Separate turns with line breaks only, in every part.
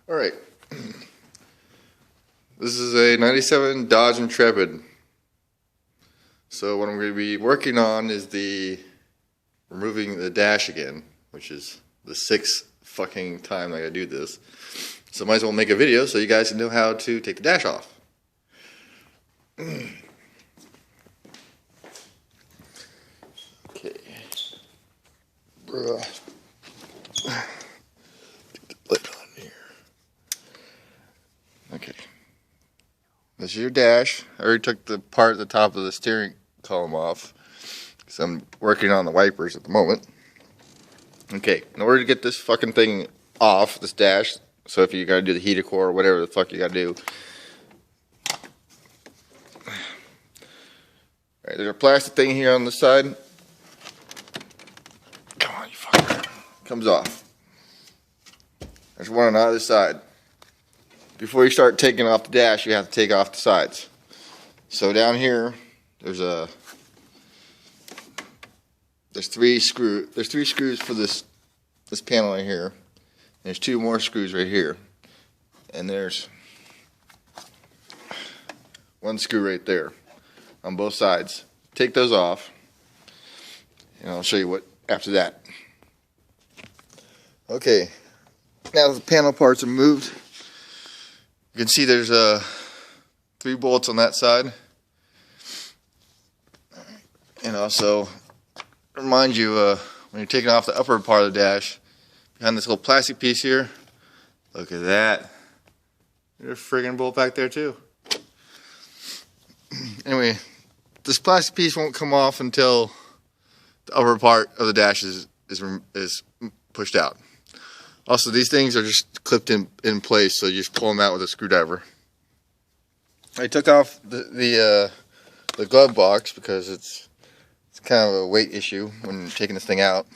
Alright, this is a 97 Dodge Intrepid. So what I'm going to be working on is removing the dash again, which is the 6th fucking time I gotta do this. So might as well make a video so you guys can know how to take the dash off. Okay. Bruh. Get the light on here. Okay. This is your dash. I already took the part at the top of the steering column off because I'm working on the wipers at the moment. Okay, in order to get this fucking thing off, this dash, so if you gotta do the heater core or whatever the fuck you gotta do. Alright, there's a plastic thing here on the side. Come on, you fucker. Comes off. There's one on the other side. Before you start taking off the dash, you have to take off the sides. So down here, there's three screws for this panel right here. There's 2 more screws right here. And there's 1 screw right there on both sides. Take those off. And I'll show you what after that. Okay. Now that the panel parts are moved, you can see there's 3 bolts on that side. And also remind you when you're taking off the upper part of the dash, behind this little plastic piece here, look at that. There's a friggin' bolt back there too. Anyway, this plastic piece won't come off until the upper part of the dash is pushed out. Also, these things are just clipped in place, so you just pull them out with a screwdriver. I took off the glove box because it's kind of a weight issue when taking this thing out.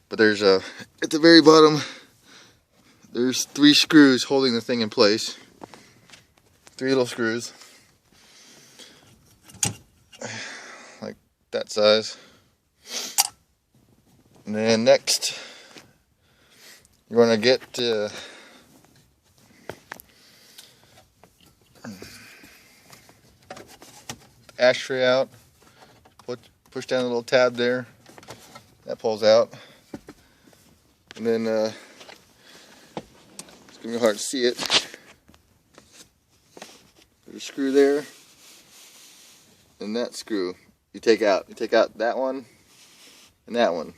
But there's at the very bottom, there's 3 screws holding the thing in place. 3 little screws, like that size. And then next, you want to get ashtray out. Push down the little tab there. That pulls out. And then it's gonna be hard to see it. There's a screw there, and that screw you take out. You take out that one and that one.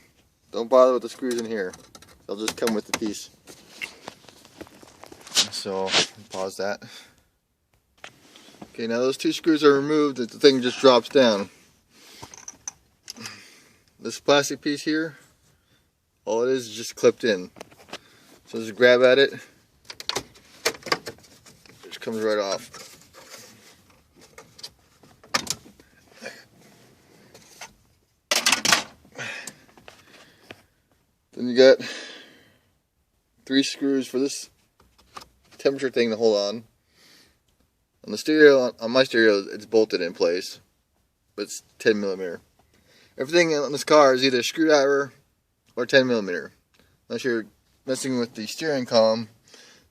Don't bother with the screws in here. They'll just come with the piece. So pause that. Okay, now those 2 screws are removed. The thing just drops down. This plastic piece here, all it is just clipped in. So just grab at it. It just comes right off. Then you got 3 screws for this temperature thing to hold on. On the stereo, on my stereo, it's bolted in place, but it's 10mm. Everything on this car is either a screwdriver or 10mm. Unless you're messing with the steering column,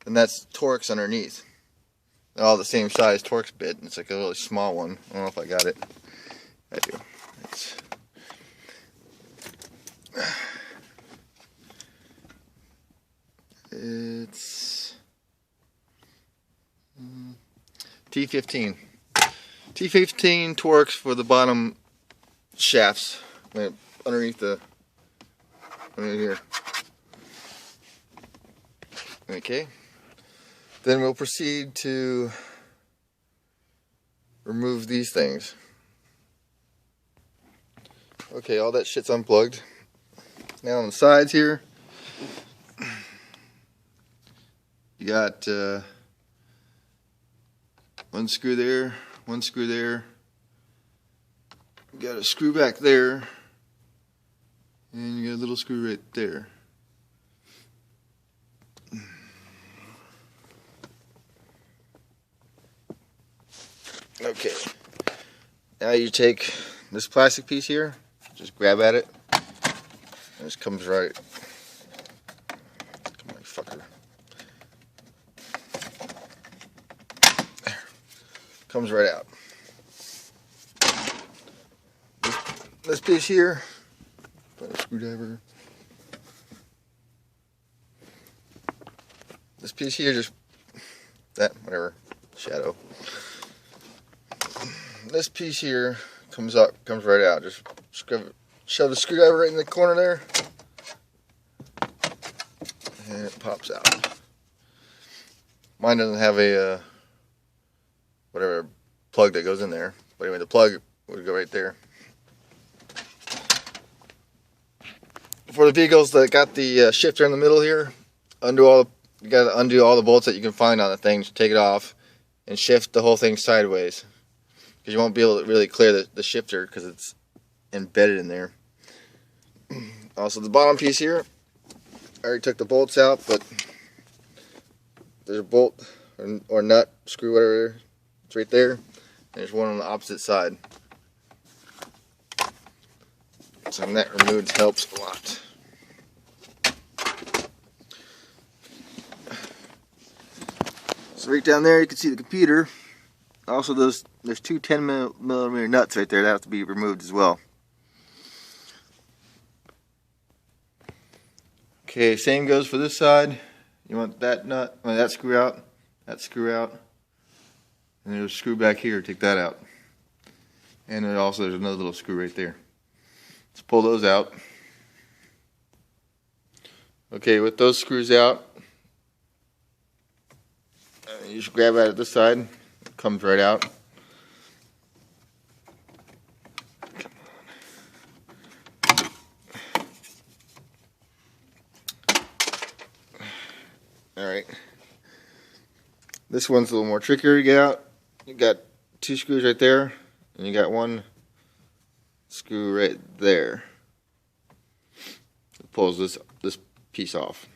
then that's Torx underneath. They're all the same size Torx bit. It's like a really small one. I don't know if I got it. I do. It's T15. T15 Torx for the bottom shafts underneath here. Okay. Then we'll proceed to remove these things. Okay, all that shit's unplugged. Now on the sides here, you got 1 screw there, 1 screw there. You got a screw back there, and you got a little screw right there. Okay, now you take this plastic piece here, just grab at it, and it comes right. Come on, you fucker. comes right out. This piece here, put a screwdriver. This piece here, just that, whatever, shadow. This piece here comes right out. Just shove the screwdriver right in the corner there, and it pops out. Mine doesn't have a whatever plug that goes in there, but anyway, the plug would go right there. For the vehicles that got the shifter in the middle here, you got to undo all the bolts that you can find on the thing. Just take it off and shift the whole thing sideways, because you won't be able to really clear the shifter because it's embedded in there. Also, the bottom piece here, I already took the bolts out, but there's a bolt or nut, screw, whatever, it's right there. And there's one on the opposite side. So that removed helps a lot. So right down there you can see the computer. Also there's two 10mm nuts right there that have to be removed as well. Okay, same goes for this side. You want that nut, that screw out, and there's a screw back here, take that out. And then also there's another little screw right there. Let's pull those out. Okay, with those screws out, you just grab it at this side, it comes right out. Alright. This one's a little more trickier to get out. You got two screws right there, and you got one screw right there. It pulls this piece off.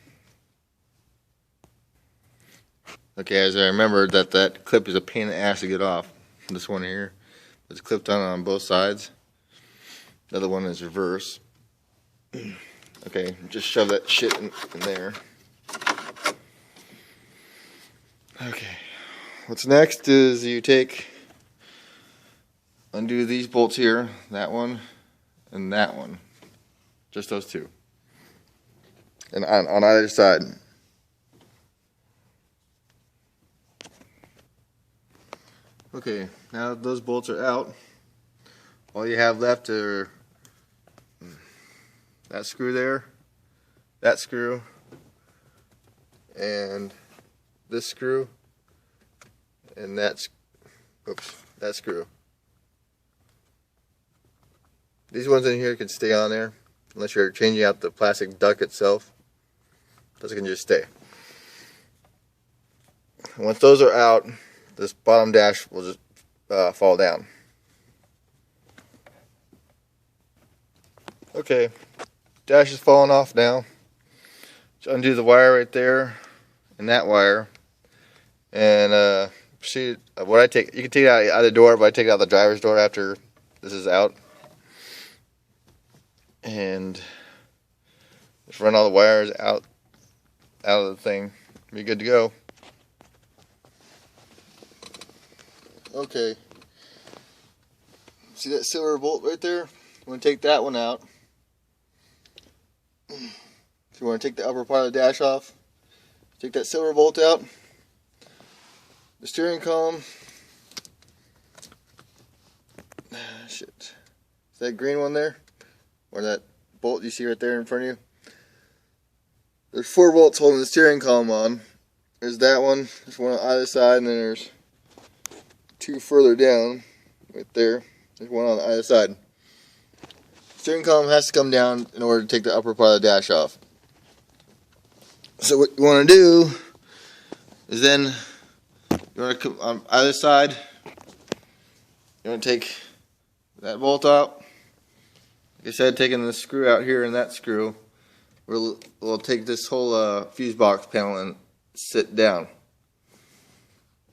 Okay, as I remembered that clip is a pain in the ass to get off. This one here, it's clipped on both sides. The other one is reverse. Okay, just shove that shit in there. Okay, what's next is you undo these bolts here, that one and that one, just those two, and on either side. Okay, now that those bolts are out, all you have left are that screw there, that screw, and this screw, and that screw. These ones in here can stay on there unless you're changing out the plastic duct itself. Those can just stay. And once those are out, this bottom dash will just fall down. Okay, dash is falling off now. Just undo the wire right there and that wire, and proceed. You can take it out either door, but I take it out the driver's door after this is out, and just run all the wires out of the thing. Be good to go. Okay, see that silver bolt right there? You want to take that one out. If you want to take the upper part of the dash off, take that silver bolt out. The steering column. Shit. Is that green one there? Or that bolt you see right there in front of you? There's 4 bolts holding the steering column on. There's that one. There's one on either side, and then there's 2 further down. Right there. There's one on either side. Steering column has to come down in order to take the upper part of the dash off. So what you want to do is then you want to come on either side. You want to take that bolt out. Like I said, taking the screw out here and that screw, we'll take this whole fuse box panel and sit down.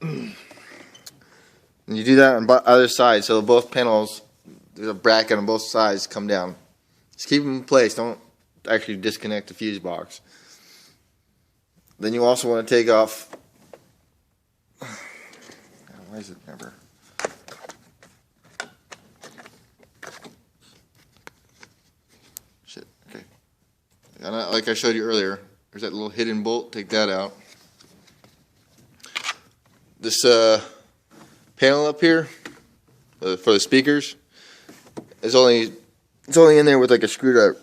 And you do that on either side, so both panels, there's a bracket on both sides, come down. Just keep them in place. Don't actually disconnect the fuse box. Then you also want to take off. Why is it never? like I showed you earlier, there's that little hidden bolt. Take that out. This panel up here for the speakers is only in there with like a screwdriver.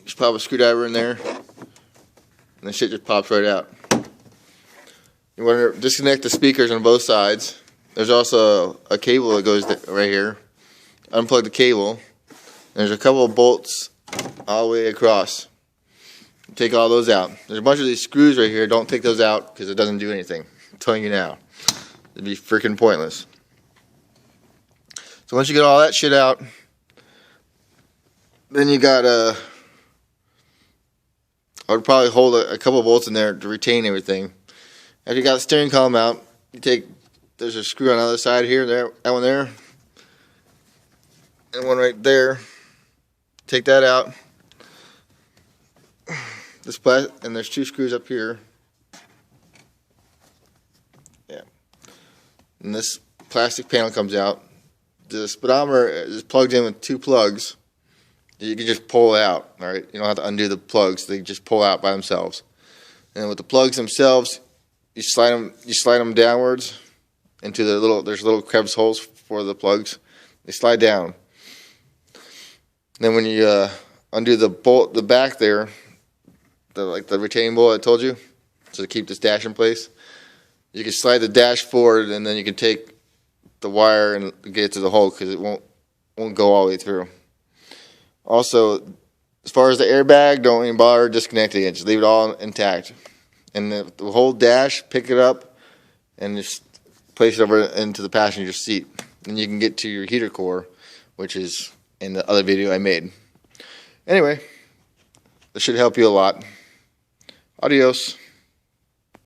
Just pop a screwdriver in there, and the shit just pops right out. You want to disconnect the speakers on both sides. There's also a cable that goes right here. Unplug the cable. There's a couple of bolts all the way across. Take all those out. There's a bunch of these screws right here. Don't take those out because it doesn't do anything. I'm telling you now. It'd be freaking pointless. So once you get all that shit out, then you got I would probably hold a couple of bolts in there to retain everything. After you got the steering column out, there's a screw on the other side here, that one there, and one right there. Take that out. And there's two screws up here. Yeah. And this plastic panel comes out. The speedometer is plugged in with two plugs. You can just pull it out. All right. You don't have to undo the plugs. They just pull out by themselves. And with the plugs themselves, you slide them downwards into there's little crevice holes for the plugs. They slide down. Then when you undo the bolt, the back there, the retaining bolt I told you, so to keep this dash in place, you can slide the dash forward, and then you can take the wire and get it to the hole because it won't go all the way through. Also, as far as the airbag, don't even bother disconnecting it. Just leave it all intact. And the whole dash, pick it up and just place it over into the passenger seat. And you can get to your heater core, which is in the other video I made. Anyway, this should help you a lot. Adios.